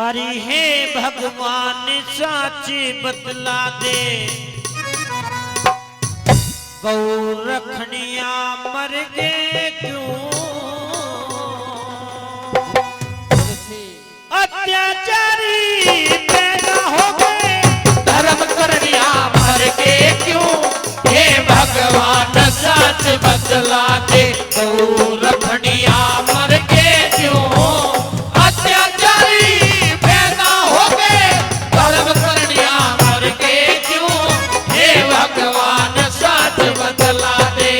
अरे हे भगवान साची बतला दे गौ रखनिया मर गए क्यों अत्याचारी पैदा हो गए धर्म करनिया मर गए क्यों हे भगवान सच बतला दे गौ रखनिया मर गए क्यों अत्याचारी पैदा हो गए धर्म करनिया मर गए क्यों हे भगवान सच बतला दे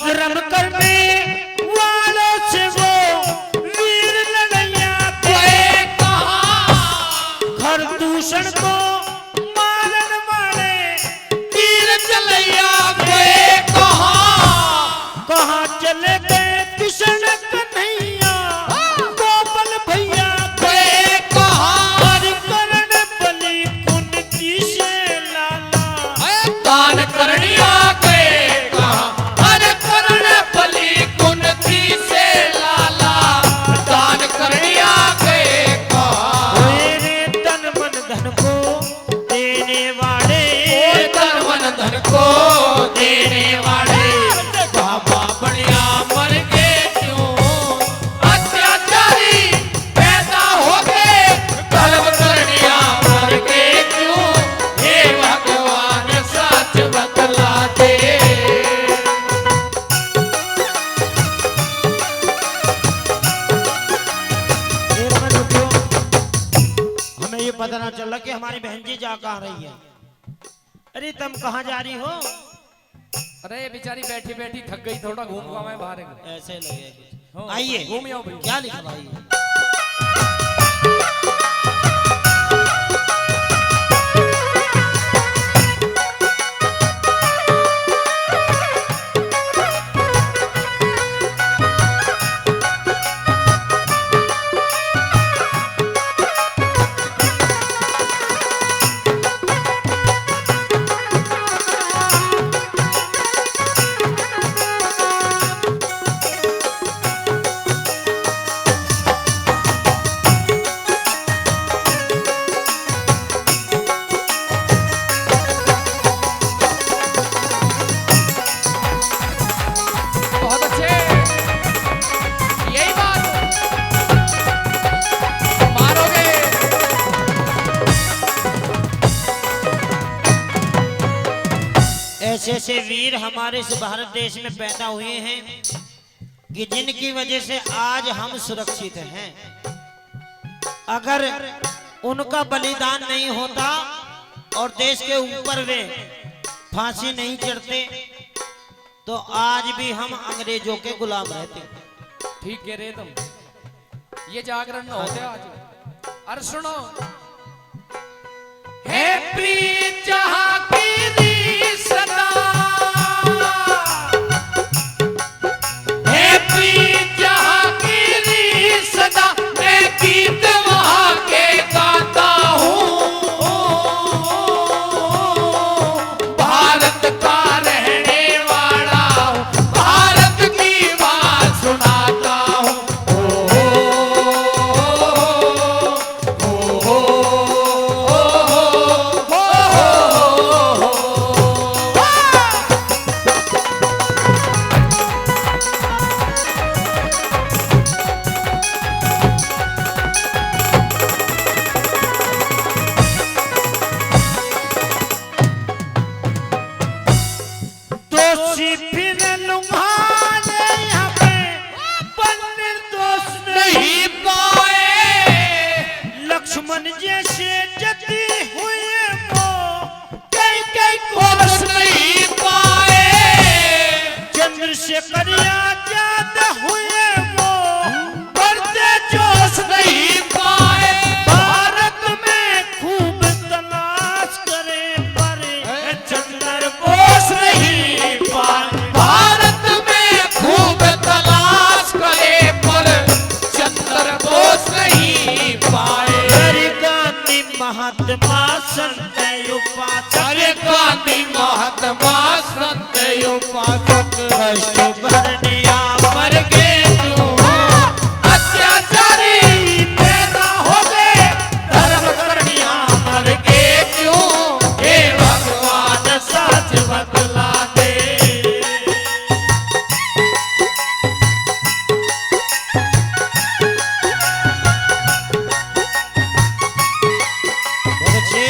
धर्म करने वालों से वो वीर लड़ैया गए कहाँ घर दूषण को मारन वाले तीर चलैया गए कहाँ चले गए किशन कन्हैया गोपाल भैया गए कहाँ करण बलि कुन की से लाला दान करनिया गए कहाँ अरे करण बलि कुन की से लाला दान करनिया गए कहाँ मेरे तन मन धन को देने वाले तन मन धन को देने वाले बाबा बढ़िया मर गए क्यों अत्याचारी पैदा हो गए धर्म करनिया मर गए क्यों हे भगवान सच बतला दे एक मिनट रुकियो। हमें ये पता ना चला कि हमारी बहन जी जा कहाँ रही है। अरे तुम कहाँ जा रही हो? अरे बेचारी बैठी बैठी थक गई थोड़ा घूम का मैं बाहर ऐसे लगे कुछ। आइए घूम आओ भैया क्या लिखा भाई? बहुत अच्छे यही बात मारोगे ऐसे ऐसे वीर हमारे इस भारत देश में पैदा हुए हैं कि जिनकी वजह से आज हम सुरक्षित हैं। अगर उनका बलिदान नहीं होता और देश के ऊपर वे फांसी नहीं चढ़ते तो आज भी हम अंग्रेजों के गुलाम रहते। ठीक कह रहे तुम ये जागरण न होते आज अरे सुनो है प्रीत जहाँ की री सदा है प्रीत जहाँ की री सदा मैं गीत वहाँ के गाता हूँ भारत का रहने वाला हूँ भारत की बात सुनाता हूँ दोषी फिर लुम्हाने यहाँ पे पर निर्दोष नहीं पाए लक्ष्मण जैसे जति हुए वो कई कई कोस नहीं पाए चंद्रशेखर आजाद हुए वो बढ़ते जोश नहीं पाए भारत में खूब तलाश करे पर चंद्र बोस नहीं पाए भारत में कष्ट भरनिया मर के क्यों अत्याचारी पैदा हो गए धर्म करनिया मर के क्यों हे भगवान सच बतला दे बहुत अच्छी।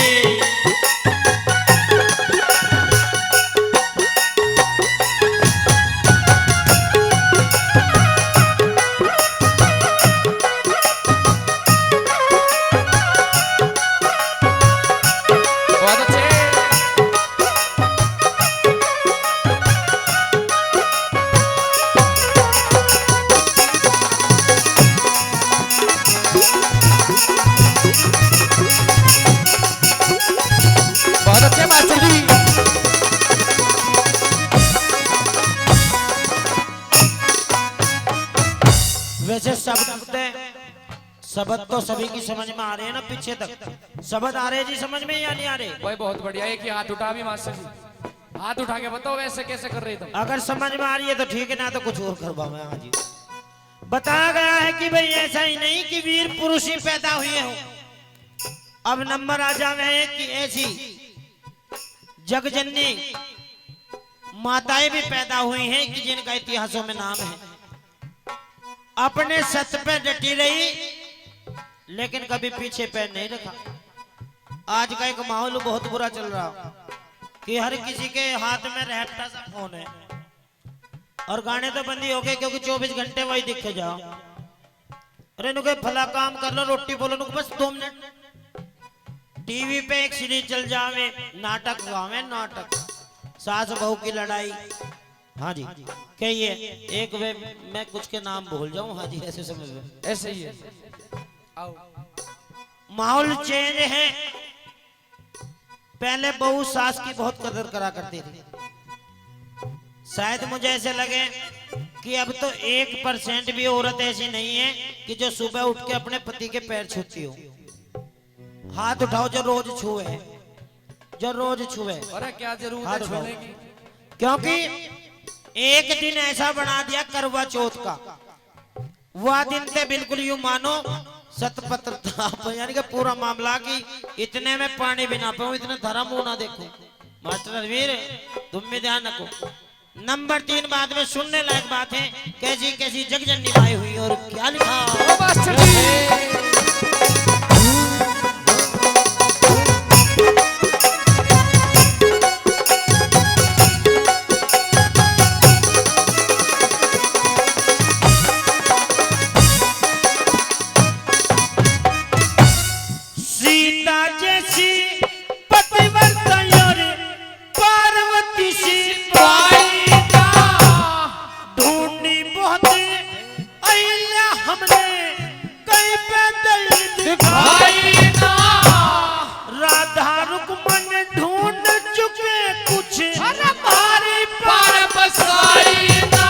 बहुत अच्छे। बहुत अच्छे मास्टर जी। वैसे शब्द तो सभी की समझ में आ रहे हैं ना, पीछे तक शब्द आ रहे हैं जी समझ में या नहीं आ रहे? भाई बहुत बढ़िया। एक ही हाथ उठा भी मास्टर जी, हाथ उठा के बताओ वैसे कैसे कर रहे तुम। अगर समझ में आ रही है तो ठीक है, ना तो कुछ और करवाओ। मैं आज बताया गया है कि भाई ऐसा ही नहीं कि वीर पुरुष ही पैदा हुए हो। अब नंबर आ जावे कि ऐसी जगजननी माताएं भी पैदा हुई हैं कि जिनका इतिहासों में नाम है। अपने सत्य पे डटी रही लेकिन कभी पीछे पैर नहीं रखा। आज का एक माहौल बहुत बुरा चल रहा कि हर किसी के हाथ में रहता सा फोन है और गाने तो बंदी हो गए क्योंकि 24 घंटे वही दिखे जाओ। अरे नुके फला काम कर लो, रोटी बोलो नुके बस 2 मिनट। टीवी पे एक सीरीज चल जावे, नाटक गावे, नाटक सास बहू की लड़ाई। हाँ जी कहिए एक वे मैं कुछ के नाम भूल जाऊं। हाँ जी ऐसे समझ लो, ऐसे ही है। आओ। माहौल चेंज है। पहले बहू सास की बहुत कदर करा करती थी। शायद मुझे ऐसे लगे कि अब तो 1% भी औरत ऐसी नहीं है कि जो सुबह उठ के अपने पति के पैर छूती हो। हाथ उठाओ जो रोज छुए, जो रोज छुए। अरे क्या जरूरत हाथ है उठाओ। छूने की। क्योंकि एक दिन ऐसा बना दिया करवा चौथ का, वह दिन थे बिल्कुल यूं मानो सतपत्र था। यानी कि पूरा मामला कि इतने में पानी भी ना पाऊं, इतने धर्म हो ना देखो। मास्टर रवीर तुम भी ध्यान रखो। नंबर 3 बाद में सुनने लायक बात है, कैसी कैसी जगजननी माई हुई और क्या लिखा। ओ मास्टर जी। सीता जैसी पतिव्रता और पार्वती सी पाई ना ढूंढी बहुत अहिल्या हमने कहीं पे दिल दिखाई ना राधा रुक्मन ढूंढ चुके कुछ हमारी पर बसाई ना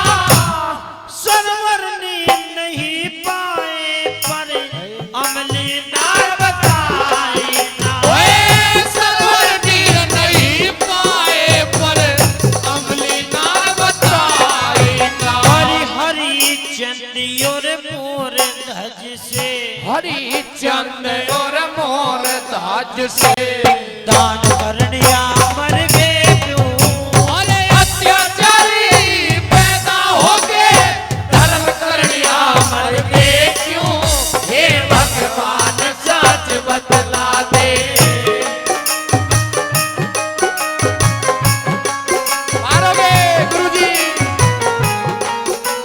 सरवरनी नहीं पाए पर अमली नार बताई ना। ओए सरवरनी नहीं पाए पर अमली ना बताई ना हरी हरी चंदी और मोर धज से हरी चंद और मोर धाज से दान करनिया मर गए क्यों। अरे अत्याचारी पैदा हो गए धर्म करनिया मर गए क्यों हे भगवान सच बतला दे मारोगे गुरुजी।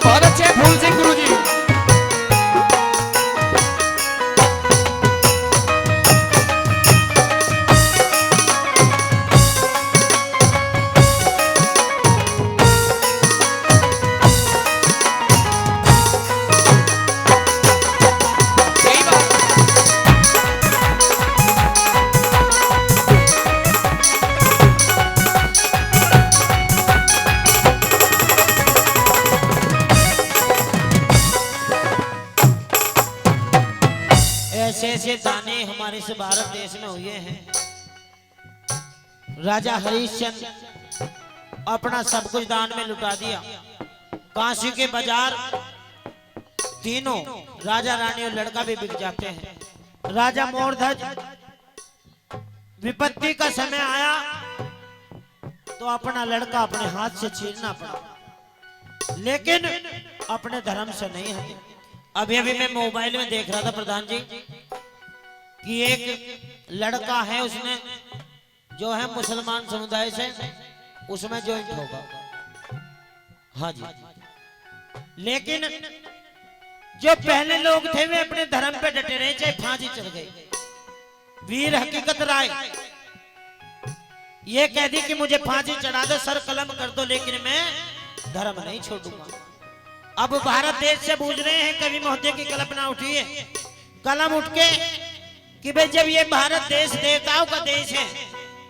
बहुत अच्छे फूल सिंह गुरुजी। सही बात। ऐसे ऐसे दाने हमारे से भारत देश में हुए हैं। राजा हरिश्चंद्र अपना सब कुछ दान में लुटा दिया। काशी के बाजार तीनों राजा रानी और लड़का भी बिक जाते हैं। राजा मोरध्वज विपत्ति का समय आया तो अपना लड़का अपने हाथ से छीनना पड़ा, लेकिन अपने धर्म से नहीं हटे। अभी अभी मैं मोबाइल में देख रहा था प्रधान जी कि एक लड़का है, उसने जो है मुसलमान समुदाय से उसमें ज्वाइंट होगा। हाँ जी, लेकिन जो पहले लोग थे वे अपने धर्म पे डटे रहे, चाहे फांसी चढ़ गई। वीर हकीकत राय ये कह दी कि मुझे फांसी चढ़ा दो, सर कलम कर दो, लेकिन मैं धर्म नहीं छोड़ूंगा। अब भारत देश से बूझ रहे हैं, कवि महोदय की कल्पना उठी है, कलम उठ के कि भाई जब ये भारत देश देवताओं का देश है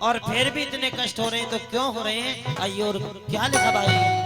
और फिर भी इतने कष्ट हो रहे हैं तो क्यों हो रहे हैं। आइए और क्या लिखा भाई।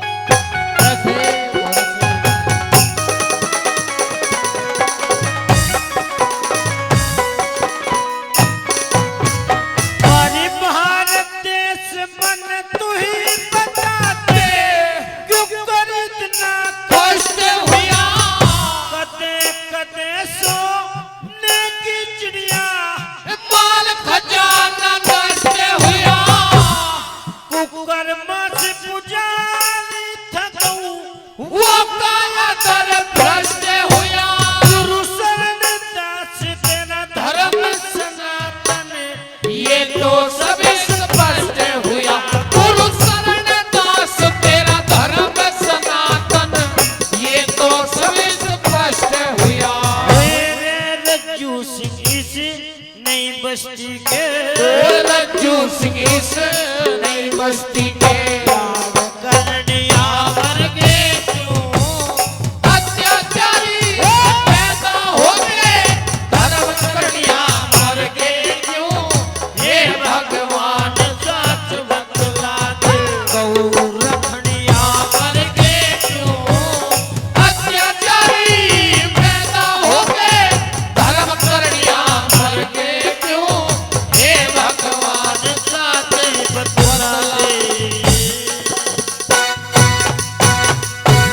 रज्जू सिंह इस नई बस्ती के